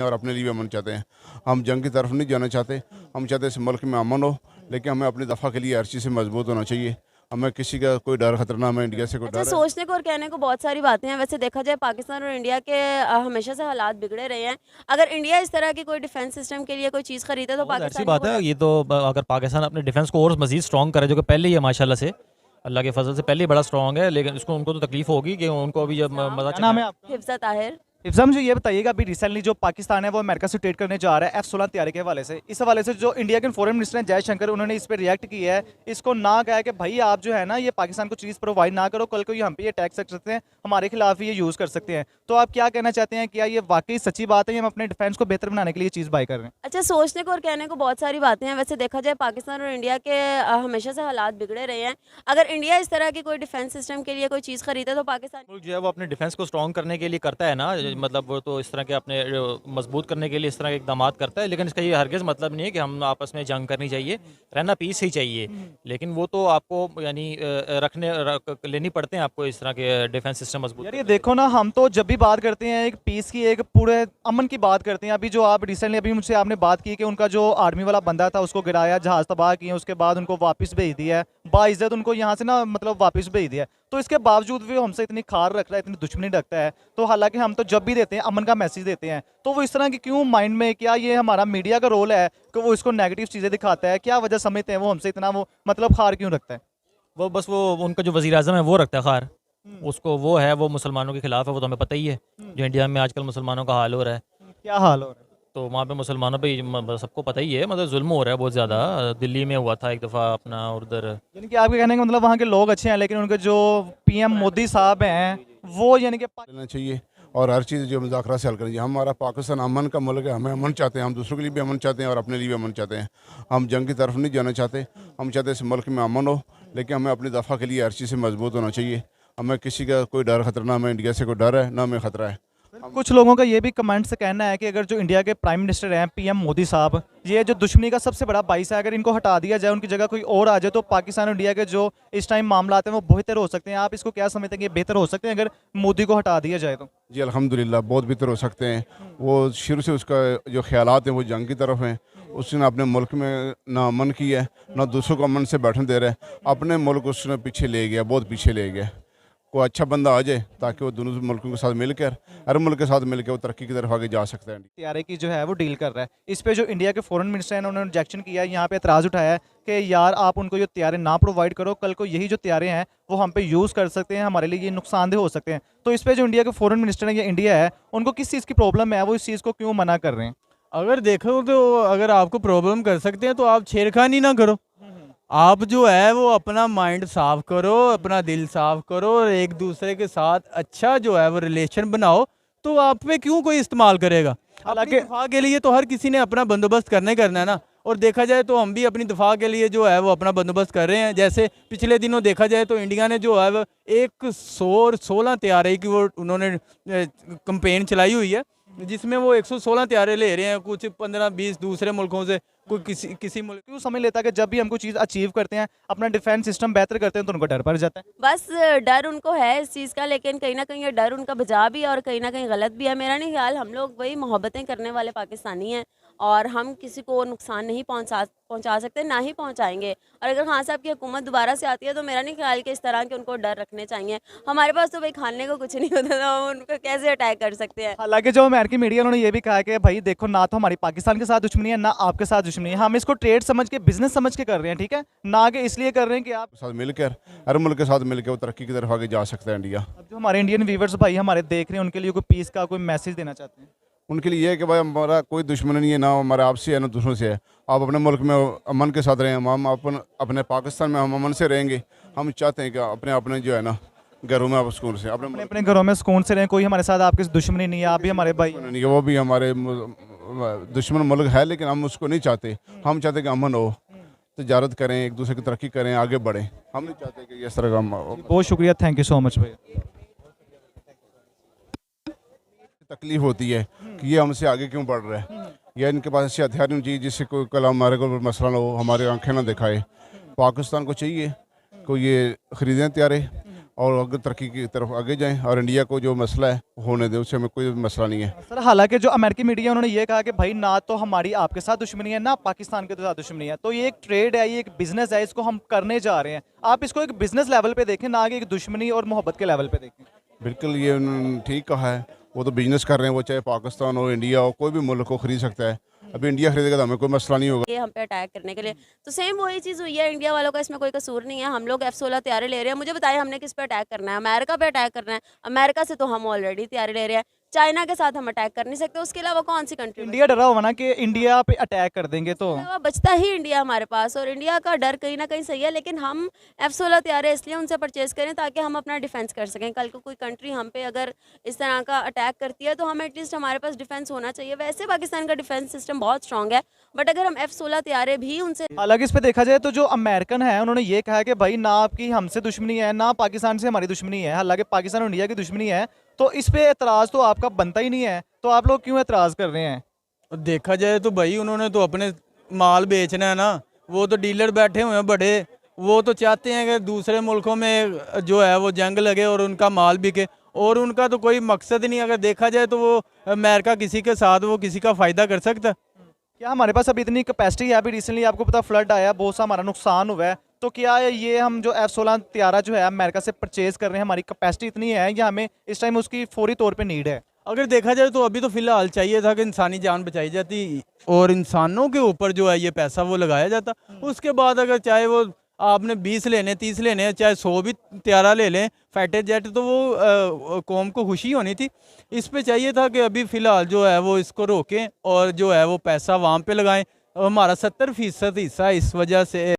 और अपने लिए भी अमन चाहते हैं। हम जंग की तरफ नहीं जाना चाहते। हम चाहते हैं इस मुल्क में अमन हो, लेकिन हमें अपनी दफ़ा के लिए हर चीज़ से मजबूत होना चाहिए। हमें किसी का कोई डर खतरा ना, हमें इंडिया से कोई अच्छा, डर है। सोचने को और कहने को बहुत सारी बातें हैं। वैसे देखा जाए पाकिस्तान और इंडिया के हमेशा से हालात बिगड़े रहे हैं। अगर इंडिया इस तरह की कोई डिफेंस सिस्टम के लिए कोई चीज़ खरीदे तो बहुत ज़ाहिर सी पाकिस्तानियों बात को है। डर। ये तो अगर पाकिस्तान अपने डिफेंस को और मज़ीद स्ट्रॉन्ग करे, जो कि पहले ही है माशाल्लाह से, अल्लाह के फजल से पहले ही बड़ा स्ट्रॉन्ग है, लेकिन उसको उनको तो तकलीफ होगी कि उनको अभी जब नाम मज़ा क्या नाम चखा। है आपका? हिफ्ज़ा ताहिर। इफ्ज़ा, मुझे ये बताइएगा, अभी रिसेंटली जो पाकिस्तान है वो अमेरिका से ट्रेड करने जा रहा है F-16 तैयारी के हवाले से। इस हवाले से जो इंडिया के फॉरेन मिनिस्टर हैं जयशंकर, उन्होंने इस पर रिएक्ट किया है। इसको ना कहा है कि भाई आप जो है ना ये पाकिस्तान को चीज़ प्रोवाइड ना करो, कल को ये हम पे ये अटैक कर सकते हैं, हमारे खिलाफ ही ये यूज़ कर सकते हैं। तो आप क्या कहना चाहते हैं, क्या ये वाकई सच्ची बात है या हम अपने डिफेंस को बेहतर बनाने के लिए चीज़ बाय कर रहे हैं? अच्छा, सोचने को और कहने को बहुत सारी बातें हैं। वैसे देखा जाए पाकिस्तान और इंडिया के हमेशा से हालात बिगड़े रहे हैं। अगर इंडिया इस तरह की कोई डिफेंस सिस्टम के लिए कोई चीज़ खरीदे तो पाकिस्तान। मुल्क जो है वो अपने डिफेंस को स्ट्रॉन्ग करने के लिए करता है ना, मतलब वो तो इस तरह के अपने मजबूत करने के लिए इस तरह के इकदाम करता है, लेकिन इसका ये हरगिज़ मतलब नहीं है कि हम आपस में जंग करनी चाहिए। रहना पीस ही चाहिए, लेकिन वो तो आपको यानी लेनी पड़ते हैं आपको इस तरह के डिफेंस सिस्टम मजबूत यार करने ये के लिए। देखो ना, हम तो जब भी बात करते हैं एक पीस की, एक पूरे अमन की बात करते हैं। अभी जो आप रिसेंटली अभी मुझसे आपने बात की कि उनका जो आर्मी वाला बंदा था उसको गिराया, जहाज तबाह किए, उसके बाद उनको वापस भेज दिया है, बाइज्जत उनको यहाँ से ना मतलब वापस भेज दिया है। तो इसके बावजूद भी वो हमसे इतनी खार रख रहा है, इतनी दुश्मनी रखता है। तो हालांकि हम तो जब भी देते हैं अमन का मैसेज देते हैं, तो वो इस तरह की क्यों माइंड में, क्या ये हमारा मीडिया का रोल है कि वो इसको नेगेटिव चीज़ें दिखाता है? क्या वजह समझते हैं वो हमसे इतना वो मतलब खार क्यों रखता है? वो बस वो उनका जो वज़ीर आज़म है वो रखता है खार। उसको वो है, वो मुसलमानों के खिलाफ है, वो तो हमें पता ही है। जो इंडिया में आजकल मुसलमानों का हाल हो रहा है, क्या हाल हो रहा है? तो वहाँ पे मुसलमानों पे सबको पता ही है, मतलब जुल्म हो रहा है बहुत ज़्यादा। दिल्ली में हुआ था एक दफ़ा अपना, और उधर यानी कि आपके कहने का मतलब वहाँ के लोग अच्छे हैं, लेकिन उनके जो पीएम मोदी साहब हैं वो यानी कि लेना चाहिए और हर चीज़ जो मुज़ाकरा से हल करनी चाहिए। हमारा पाकिस्तान अमन का मुल्क है, हमें अमन चाहते हैं। हम दूसरों के लिए भी अमन चाहते हैं और अपने लिए भी अमन चाहते हैं। हम जंग की तरफ नहीं जाना चाहते। हम चाहते हैं इस मुल्क में अमन हो, लेकिन हमें अपनी दफ़ा के लिए हर चीज़ से मजबूत होना चाहिए। हमें किसी का कोई डर खतरा ना, हमें इंडिया से कोई डर है ना, हमें ख़तरा है। कुछ लोगों का ये भी कमेंट से कहना है कि अगर जो इंडिया के प्राइम मिनिस्टर हैं पीएम मोदी साहब, ये जो दुश्मनी का सबसे बड़ा बाइस है, अगर इनको हटा दिया जाए, उनकी जगह कोई और आ जाए, तो पाकिस्तान और इंडिया के जो इस टाइम मामला हैं वो बेहतर हो सकते हैं। आप इसको क्या समझते हैं कि ये बेहतर हो सकते हैं अगर मोदी को हटा दिया जाए तो? जी अल्हम्दुलिल्लाह बहुत बेहतर हो सकते हैं। वो शुरू से उसका जो ख्यालात हैं वो जंग की तरफ हैं। उसने अपने मुल्क में ना अमन किया है, ना दूसरों को अमन से बैठने दे रहा है। अपने मुल्क उसने पीछे ले गया, बहुत पीछे ले गया। कोई अच्छा बंदा आ जाए ताकि वो दोनों मुल्कों के साथ मिलकर, हर मुल्क के साथ मिलकर वो तरक्की की तरफ आगे जा सकता है। तैयारी की जो है वो डील कर रहा है। इस पे जो इंडिया के फॉरेन मिनिस्टर हैं उन्होंने रिजेक्शन किया है, यहाँ पे एतराज़ उठाया है कि यार आप उनको ये तैयारे ना प्रोवाइड करो, कल को यही जो तैयारे हैं वो हम पे यूज़ कर सकते हैं, हमारे लिए ये नुकसानदेह हो सकते हैं। तो इस पे जो इंडिया के फॉरेन मिनिस्टर हैं या इंडिया है, उनको किस चीज़ की प्रॉब्लम है, वो इस चीज़ को क्यों मना कर रहे हैं? अगर देखो तो अगर आपको प्रॉब्लम कर सकते हैं तो आप छेड़खानी ना करो। आप जो है वो अपना माइंड साफ करो, अपना दिल साफ करो और एक दूसरे के साथ अच्छा जो है वो रिलेशन बनाओ। तो आप पे क्यों कोई इस्तेमाल करेगा? अपनी हालांकि दफा के लिए तो हर किसी ने अपना बंदोबस्त करना ही करना है ना। और देखा जाए तो हम भी अपनी दफा के लिए जो है वो अपना बंदोबस्त कर रहे हैं। जैसे पिछले दिनों देखा जाए तो इंडिया ने जो है वो 116 तैयारे की वो उन्होंने कंपेन चलाई हुई है, जिसमें वो 116 तैयारे ले रहे हैं, कुछ 15-20 दूसरे मुल्कों से, कोई किसी मुल्क। क्यों समझ लेता है कि जब भी हम कोई चीज़ अचीव करते हैं, अपना डिफेंस सिस्टम बेहतर करते हैं, तो उनको डर पड़ जाता है? बस डर उनको है इस चीज़ का, लेकिन कहीं ना कहीं ये डर उनका बजा भी है और कहीं ना कहीं गलत भी है। मेरा नहीं ख्याल, हम लोग वही मोहब्बतें करने वाले पाकिस्तानी हैं और हम किसी को नुकसान नहीं पहुंचा सकते, ना ही पहुंचाएंगे। और अगर खान साहब की हुकूमत दोबारा से आती है तो मेरा नहीं ख्याल कि इस तरह के उनको डर रखने चाहिए। हमारे पास तो भाई खाने को कुछ नहीं होता, तो हम उनको कैसे अटैक कर सकते हैं? हालांकि जो अमेरिकी मीडिया उन्होंने ये भी कहा कि भाई देखो, ना तो हमारी पाकिस्तान के साथ दुश्मनी है, ना आपके साथ दुश्मनी है, हम इसको ट्रेड समझ के, बिजनेस समझ के कर रहे हैं, ठीक है, ना कि इसलिए कर रहे हैं कि आप। साथ मिलकर, हर मुल्क के साथ मिलकर वो तरक्की की तरफ आगे जा सकता है इंडिया। अब जो हमारे इंडियन व्यूवर्स भाई हमारे देख रहे हैं, उनके लिए कोई पीस का कोई मैसेज देना चाहते हैं? उनके लिए ये है कि भाई हमारा कोई दुश्मन नहीं है, ना हमारा आपसे है ना दूसरों से है। आप अपने मुल्क में अमन के साथ रहें, हम अपने पाकिस्तान में हम अमन से रहेंगे। हम चाहते हैं कि अपने अपने जो है ना घरों में आप सुकून से अपने अपने अपने घरों में सुकून से रहें, कोई हमारे साथ आपकी दुश्मनी नहीं है, आप भी हमारे भाई हैं। नहीं, वो भी हमारे दुश्मन मुल्क है, लेकिन हम उसको नहीं चाहते। हम चाहते कि अमन हो, तजारत करें, एक दूसरे की तरक्की करें, आगे बढ़ें। हम नहीं चाहते कि इस तरह का बहुत शुक्रिया, थैंक यू सो मच भाई। तकलीफ होती है कि ये हमसे आगे क्यों बढ़ रहा है, या इनके पास ऐसे हथियार नहीं चाहिए जिससे कोई कल हमारे को मसला ना हो, हमारे आंखें ना दिखाए। पाकिस्तान को चाहिए कोई ये ख़रीदें तैयारे, और अगर तरक्की की तरफ आगे जाएं और इंडिया को जो मसला है होने दें, उससे हमें कोई मसला नहीं है। सर हालांकि जो अमेरिकी मीडिया उन्होंने ये कहा कि भाई ना तो हमारी आपके साथ दुश्मनी है ना पाकिस्तान के साथ दुश्मनी है, तो ये एक ट्रेड है, ये एक बिजनेस है, इसको हम करने जा रहे हैं। आप इसको एक बिजनेस लेवल पे देखें, ना कि एक दुश्मनी और मोहब्बत के लेवल पे देखें। बिल्कुल ये उन्होंने ठीक कहा है। वो तो बिजनेस कर रहे हैं, वो चाहे पाकिस्तान हो, इंडिया हो, कोई भी मुल्क को खरीद सकता है। अभी इंडिया खरीदेगा तो हमें कोई मसला नहीं होगा। ये हम पे अटैक करने के लिए, तो सेम वही चीज़ हुई है। इंडिया वालों का इसमें कोई कसूर नहीं है। हम लोग F-16 तैयारी ले रहे हैं। मुझे बताएं हमने किस पे अटैक करना है? अमेरिका पे अटैक करना है। अमेरिका से तो हम ऑलरेडी तैयारी ले रहे हैं। चाइना के साथ हम अटैक कर नहीं सकते। उसके अलावा कौन सी कंट्री इंडिया डरा हुआ ना कि इंडिया पे अटैक कर देंगे तो बचता ही इंडिया हमारे पास, और इंडिया का डर कहीं ना कहीं सही है। लेकिन हम F-16 तैयारी इसलिए उनसे परचेज करें ताकि हम अपना डिफेंस कर सकें। कल को कोई कंट्री हम पे अगर इस तरह का अटैक करती है तो हमें एटलीस्ट हमारे पास डिफेंस होना चाहिए। वैसे पाकिस्तान का डिफेंस सिस्टम बहुत स्ट्रांग है, बट अगर हम F-16 तैयारी भी उनसे हालांकि इस पे देखा जाए तो जो अमेरिकन है उन्होंने ये कहा कि भाई ना आपकी हमसे दुश्मनी है ना पाकिस्तान से हमारी दुश्मनी है। हालांकि पाकिस्तान और इंडिया की दुश्मनी है, तो इस पे एतराज़ तो आपका बनता ही नहीं है, तो आप लोग क्यों एतराज़ कर रहे हैं? और देखा जाए तो भाई उन्होंने तो अपने माल बेचना है ना, वो तो डीलर बैठे हुए हैं बड़े, वो तो चाहते हैं कि दूसरे मुल्कों में जो है वो जंग लगे और उनका माल बिके, और उनका तो कोई मकसद नहीं। अगर देखा जाए तो वो अमेरिका किसी के साथ वो किसी का फ़ायदा कर सकता है? क्या हमारे पास अभी इतनी कैपेसिटी है? अभी रिसेंटली आपको पता फ्लड आया, बहुत सा हमारा नुकसान हुआ है, तो क्या ये हम जो F-16 तैयारा जो है अमेरिका से परचेज कर रहे हैं, हमारी कैपेसिटी इतनी है या हमें इस टाइम उसकी फौरी तौर पे नीड है? अगर देखा जाए तो अभी तो फिलहाल चाहिए था कि इंसानी जान बचाई जाती और इंसानों के ऊपर जो है ये पैसा वो लगाया जाता। उसके बाद अगर चाहे वो आपने 20 लेने 30 लेने चाहे 100 भी तैयारा ले लें फाइटर जेट, तो वो कौम को खुशी होनी थी। इस पे चाहिए था कि अभी फ़िलहाल जो है वो इसको रोकें और जो है वो पैसा वहाँ पे लगाएं। हमारा 70% हिस्सा इस वजह से